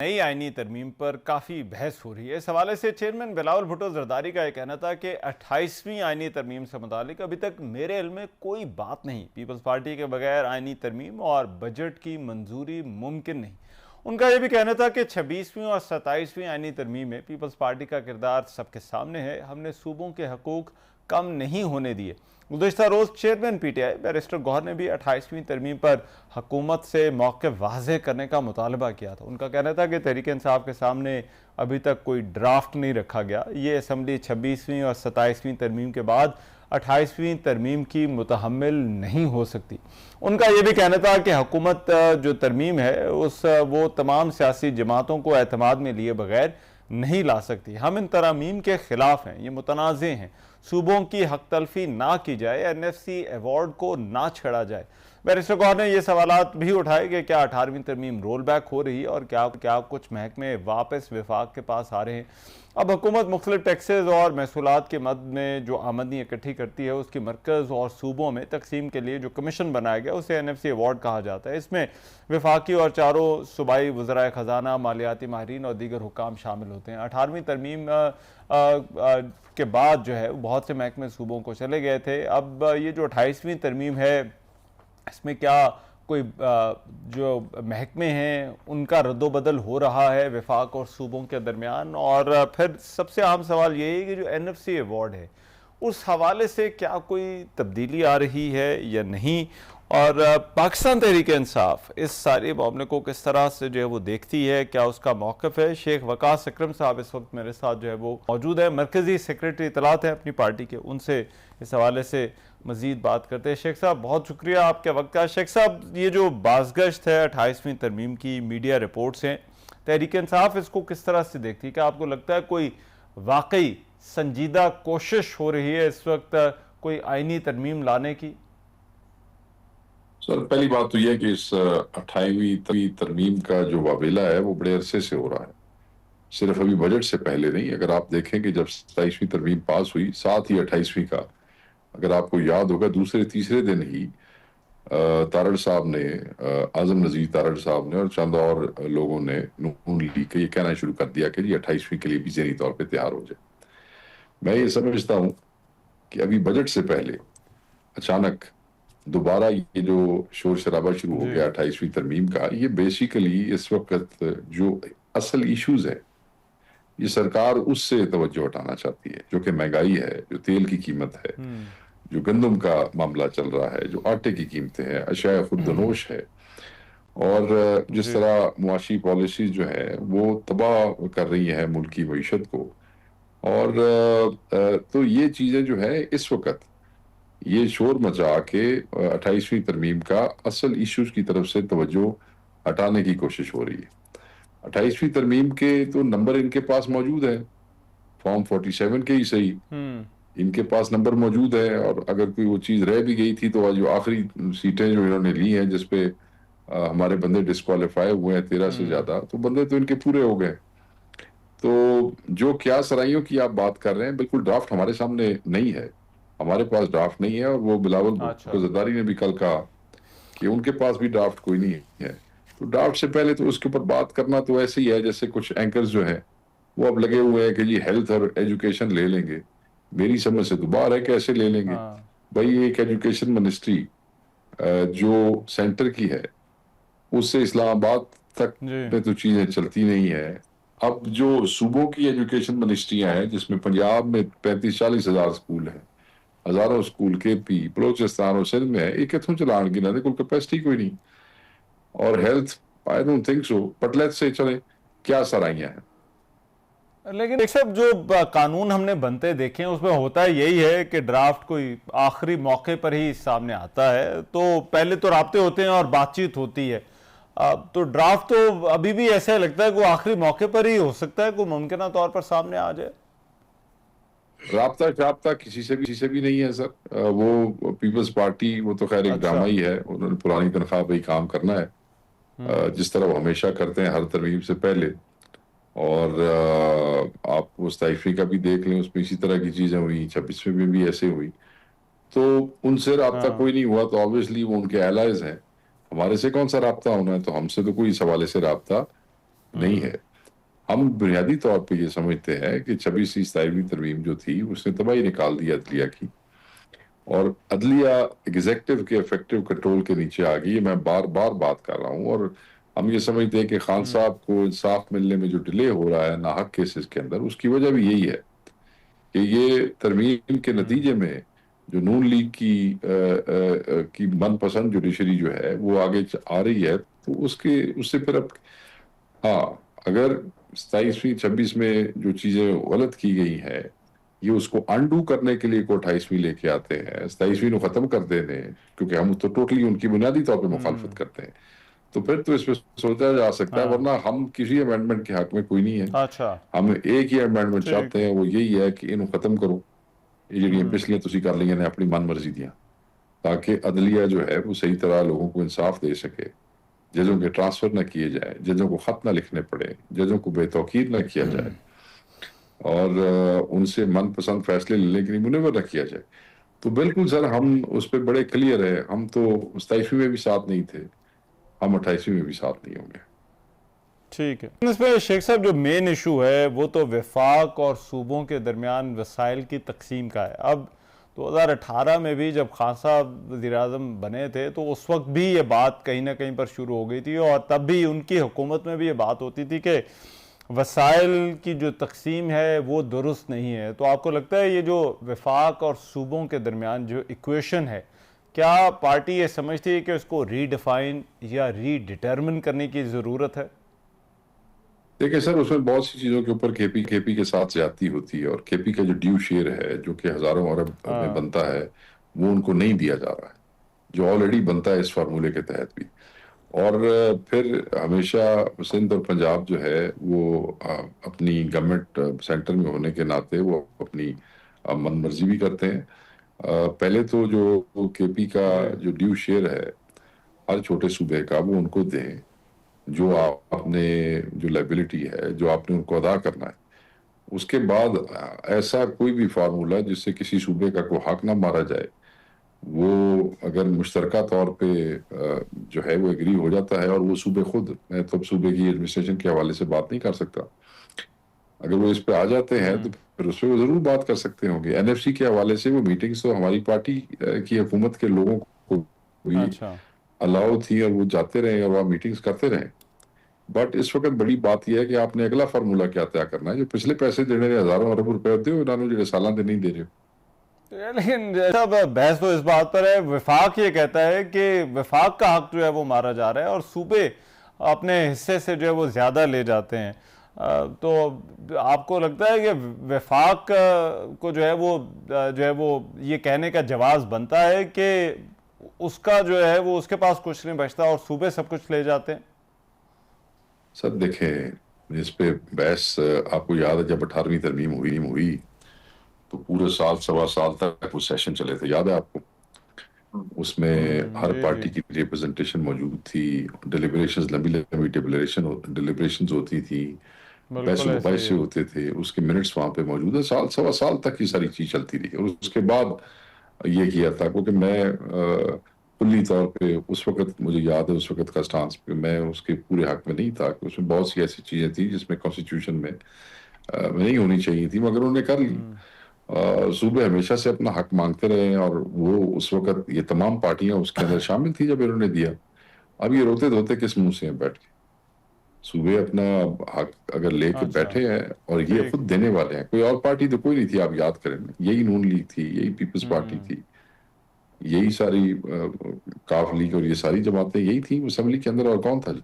नई आईनी तरमीम पर काफ़ी बहस हो रही है। इस हवाले से चेयरमैन बिलावल भुट्टो जरदारी का यह कहना था कि 28वीं आईनी तरमीम से मुतालिक अभी तक मेरे इल्म में कोई बात नहीं। पीपल्स पार्टी के बगैर आईनी तरमीम और बजट की मंजूरी मुमकिन नहीं। उनका यह भी कहना था कि 26वीं और 27वीं आईनी तरमीम में पीपल्स पार्टी का किरदार सबके सामने है। हमने सूबों के हकूक कम नहीं होने दिए। गुज़श्ता रोज़ चेयरमैन PTI बैरिस्टर गौहर ने भी 28वीं तरमीम पर हुकूमत से मौक़िफ़ वाज़ेह करने का मुतालबा किया था। उनका कहना था कि तहरीक इंसाफ के सामने अभी तक कोई ड्राफ्ट नहीं रखा गया। ये असम्बली 26वीं और 27वीं तरमीम के बाद 28वीं तरमीम की मुतहम्मिल नहीं हो सकती। उनका यह भी कहना था कि हुकूमत जो तरमीम है वो तमाम सियासी जमातों को एतमाद में लिए बगैर नहीं ला सकती। हम इन तरामीम के खिलाफ हैं, ये मुतनाज़े हैं। सूबों की हक तलफी ना की जाए, NFC अवार्ड को ना छेड़ा जाए। बैरिस्टर गौहर ने यह सवालात भी उठाए कि क्या 18वीं तरमीम रोल बैक हो रही है और क्या कुछ महकमे वापस विफाक के पास आ रहे हैं। अब हुकूमत मुख्तलिफ टैक्सेस और महसूलात के मद में जो आमदनी इकट्ठी करती है उसकी मरकज़ और सूबों में तकसीम के लिए जो कमीशन बनाया गया उसे NFC अवार्ड कहा जाता है। इसमें विफाकी और चारों सूबाई वज़राए ख़जाना, मालियाती माहिरीन और दीगर हुकाम शामिल होते हैं। 18वीं तरमीम के बाद जो है बहुत से महकमे सूबों को चले गए थे। अब ये जो 28वीं तरमीम है इसमें क्या कोई जो महकमे हैं उनका रद्दोबदल हो रहा है विफाक और सूबों के दरमियान। और फिर सबसे अहम सवाल ये है कि जो NFC अवार्ड है उस हवाले से क्या कोई तब्दीली आ रही है या नहीं, और पाकिस्तान तहरीक इंसाफ इस सारे मामले को किस तरह से जो है वो देखती है, क्या उसका मौक़िफ़ है। शेख वकास अकरम साहब इस वक्त मेरे साथ जो है वो मौजूद है, मरकज़ी सेक्रेटरी इत्तलात है अपनी पार्टी के। उनसे इस हवाले से मज़ीद बात करते हैं। शेख साहब बहुत शुक्रिया आपके वक्त का। शेख साहब, ये जो बाज़गश्त है 28वीं तरमीम की, मीडिया रिपोर्ट्स हैं, तहरीक इंसाफ इसको किस तरह से देखती है? क्या आपको लगता है कोई वाकई संजीदा कोशिश हो रही है इस वक्त कोई आईनी तरमीम लाने की? सर, पहली बात तो यह है कि इस 28वीं तरमीम का जो वावेला है वो बड़े अरसे से हो रहा है, सिर्फ अभी बजट से पहले नहीं। अगर आप देखें कि जब 27वीं तरमीम पास हुई, साथ ही 28वीं का, अगर आपको याद होगा, दूसरे तीसरे दिन ही तारड़ साहब ने, आजम नजीर तारड़ साहब ने और चंद और लोगों ने नून लीग के ये कहना शुरू कर दिया कि जी 28वीं के लिए भी ज़हनी तौर पे तैयार हो जाए। मैं ये समझता हूँ कि अभी बजट से पहले अचानक दोबारा ये जो शोर शराबा शुरू हो गया 28वीं तरमीम का, ये बेसिकली इस वक्त जो असल इश्यूज है, ये सरकार उससे तवज्जो हटाना चाहती है, जो कि महंगाई है, जो तेल की कीमत है, जो गंदम का मामला चल रहा है, जो आटे की कीमतें हैं, अशाया खुर्दनोश है, और जिस तरह मुआशी पॉलिसीज जो है वो तबाह कर रही है मुल्क की मईशत को। और तो ये चीजें जो है इस वक्त ये शोर मचा के 28वीं तरमीम का असल इश्यूज की तरफ से तवज्जो हटाने की कोशिश हो रही है। 28वीं तरमीम के तो नंबर इनके पास मौजूद है, फॉर्म 47 के ही सही इनके पास नंबर मौजूद है। और अगर कोई वो चीज रह भी गई थी तो आज जो आखिरी सीटें जो इन्होंने ली हैं जिसपे हमारे बंदे डिस्क्वालीफाई हुए हैं 13 से ज्यादा, तो बंदे तो इनके पूरे हो गए। तो जो क्या सराइयों की आप बात कर रहे हैं, बिल्कुल ड्राफ्ट हमारे सामने नहीं है, हमारे पास ड्राफ्ट नहीं है। और वो बिलावल भुट्टो जरदारी ने भी कल कहा कि उनके पास भी ड्राफ्ट कोई नहीं है। तो ड्राफ्ट से पहले तो उसके ऊपर बात करना तो ऐसे ही है जैसे कुछ एंकर्स जो है वो अब लगे हुए हैं कि जी हेल्थ और एजुकेशन ले लेंगे। मेरी समझ से तो बाहर है, कैसे ले लेंगे भाई? एक एजुकेशन मिनिस्ट्री जो सेंटर की है उससे इस्लामाबाद तक में तो चीजें चलती नहीं है। अब जो सूबों की एजुकेशन मिनिस्ट्रियां हैं जिसमें पंजाब में 35-40 हजार स्कूल हैं, हजारों स्कूल KP, बलोचिस्तान और सिंध में है, एक कितों चलान गिना दे, कोई कैपेसिटी कोई नहीं। और health, I don't think so, but let's say चले क्या सराइयां हैं। लेकिन एक सब जो कानून हमने बनते देखे हैं उसमें होता है यही है कि ड्राफ्ट कोई आखिरी मौके पर ही सामने आता है। तो पहले तो राब्ते होते हैं और बातचीत होती है। तो ड्राफ्ट तो अभी भी ऐसा लगता है कि वो आखिरी मौके पर ही हो सकता है, कोई मुमकिन तौर पर सामने आ जाए। राब्ता किसी से भी नहीं है सर। वो पीपल्स पार्टी, वो तो खैर एक ड्रामा ही है, उन्होंने पुरानी तनख्वाह पे ही काम करना है, जिस तरह वो हमेशा करते हैं हर तरमीम से पहले। और आप उस ताइफी का भी देख लें, उसमें इसी तरह की चीजें हुई, 26वें में भी ऐसे हुई। तो उनसे राब्ता कोई नहीं हुआ, तो ऑब्वियसली वो उनके एलाइज हैं। हमारे से कौन सा राब्ता होना है? तो हमसे तो कोई इस हवाले से राब्ता नहीं है। हम बुनियादी तौर पे ये समझते हैं कि 26वीं 27वीं तरमीम जो थी उसने तबाही निकाल दी अदलिया की, और अदलिया एग्जेक्टिव के इफेक्टिव कंट्रोल के नीचे आ गई। मैं बार बार बात कर रहा हूँ, और हम ये समझते हैं कि खान साहब को इंसाफ मिलने में जो डिले हो रहा है नाहक केसेस के अंदर, उसकी वजह भी यही है कि ये तरमीम के नतीजे में जो नून लीग की मनपसंद जुडिशरी जो है वो आगे आ रही है, तो उसके उससे फिर अब, हाँ, अगर 27वीं 26 में जो चीजें गलत की गई हैं, ये उसको अनडू करने के लिए को 28वीं लेके आते हैं, 27वीं को खत्म कर देने, क्योंकि हम तो टोटली उनकी बुनियादी तौर पे मुखालफत करते हैं, तो फिर तो इस पे सोचा जा सकता है, हाँ। वरना हम किसी अमेंडमेंट के हक में कोई नहीं है। अच्छा। हम एक ही अमेंडमेंट ठीक। चाहते हैं, वो यही है कि इन्हें खत्म करो, ये जड़ियां पिछलियां तुसी कर ली ने अपनी मन मर्जी दियां, ताकि अदलिया जो है वो सही तरह लोगों को इंसाफ दे सके, जजों के ट्रांसफर न किए जाए, जजों को खत न लिखने पड़े, जजों को बेतौकीर न किया जाए, और उनसे मनपसंद फैसले लेने के लिए मुनव्वर न किया जाए। तो बिल्कुल सर, हम उस पर बड़े क्लियर है। हम तो 27वीं में भी साथ नहीं थे, हम 28वीं में भी साथ नहीं होंगे। ठीक है, इसमें शेख साहब जो मेन इशू है वो तो वफाक और सूबों के दरमियान वसाइल की तकसीम का है। अब 2018 में भी जब खान साहब वज़ीर-ए-आज़म बने थे तो उस वक्त भी ये बात कहीं ना कहीं पर शुरू हो गई थी, और तब भी उनकी हुकूमत में भी ये बात होती थी कि वसाइल की जो तकसीम है वो दुरुस्त नहीं है। तो आपको लगता है ये जो वफाक और सूबों के दरमियान जो इक्वेशन है, क्या पार्टी ये समझती है कि उसको रीडिफाइन या रीडिटर्मिन करने की ज़रूरत है? देखिए सर, उसमें बहुत सी चीजों के ऊपर केपी केपी के साथ ज्यादती होती है, और केपी का जो ड्यू शेयर है जो कि हजारों अरब में हाँ। बनता है, वो उनको नहीं दिया जा रहा है, जो ऑलरेडी बनता है इस फार्मूले के तहत भी। और फिर हमेशा सिंध और पंजाब जो है वो अपनी गवर्नमेंट सेंटर में होने के नाते वो अपनी मन मर्जी भी करते हैं। पहले तो जो केपी का जी। जो ड्यू शेयर है हर छोटे सूबे का, वो उनको दें, जो आपने जो लाइबिलिटी है जो आपने उनको अदा करना है। उसके बाद ऐसा कोई भी फार्मूला जिससे किसी सूबे का कोई हक ना मारा जाए, वो अगर मुश्तरका तौर पे जो है वो एग्री हो जाता है, और वो सूबे खुद, मैं तो सूबे की एडमिनिस्ट्रेशन के हवाले से बात नहीं कर सकता, अगर वो इस पे आ जाते हैं तो फिर उस पर वो जरूर बात कर सकते होंगे। एनएफसी के हवाले से वो मीटिंग्स तो हमारी पार्टी की हुकूमत के लोगों को भी अच्छा। अलाउ थी, और वो जाते रहे और वहाँ मीटिंग्स करते रहे। बट इस वक्त बड़ी बात यह है कि आपने अगला फार्मूला क्या तय करना है। जो पिछले पैसे देने रहे हजारों अरब रुपए होते हो, इन्होंने जो सालाना दे नहीं दे रहे हो। लेकिन सब बहस तो इस बात पर है, वफाक ये कहता है कि वफाक का हक जो है वो मारा जा रहा है और सूबे अपने हिस्से से जो है वो ज्यादा ले जाते हैं। तो आपको लगता है कि वफाक को जो है वो ये कहने का जवाब बनता है कि उसका जो है वो उसके पास कुछ नहीं बचता और सूबे सब कुछ ले जाते हैं? सर देखें, इस पे बहस आपको याद है जब 18वीं तरमीम हुई तो पूरे साल सवा साल तक वो सेशन चले थे, याद है आपको? उसमें हर जी जी। पार्टी की रिप्रेजेंटेशन मौजूद थी, डिलिब्रेशंस लंबी लंबी डिलिब्रेशंस होती थी, बहस बिल्कुल ऐसे ही मुबाहिसे है। होते थे, उसके मिनट्स वहां पे मौजूद है। साल सवा साल तक ये सारी चीज चलती रही, और उसके बाद ये किया था, क्योंकि मैं कुल्ली तौर पे उस वक्त मुझे याद है, उस वक्त का स्टांस पे मैं उसके पूरे हक में नहीं था, कि उसमें बहुत सी ऐसी चीजें थी जिसमें कॉन्स्टिट्यूशन में नहीं होनी चाहिए थी, मगर उन्होंने कर ली। सूबे हमेशा से अपना हक मांगते रहे, और वो उस वक्त ये तमाम पार्टियां उसके अंदर शामिल थी जब इन्होंने दिया। अब ये रोते धोते किस मुंह से हैं बैठ के? सूबे अपना हक अगर लेके अच्छा। बैठे हैं, और ये ठीक। खुद देने वाले हैं, कोई और पार्टी तो कोई नहीं थी, आप याद करें, यही नून लीग थी, यही पीपल्स पार्टी थी, यही सारी काफ लीग और ये सारी जमातें यही थी असेंबली के अंदर, और कौन था जी?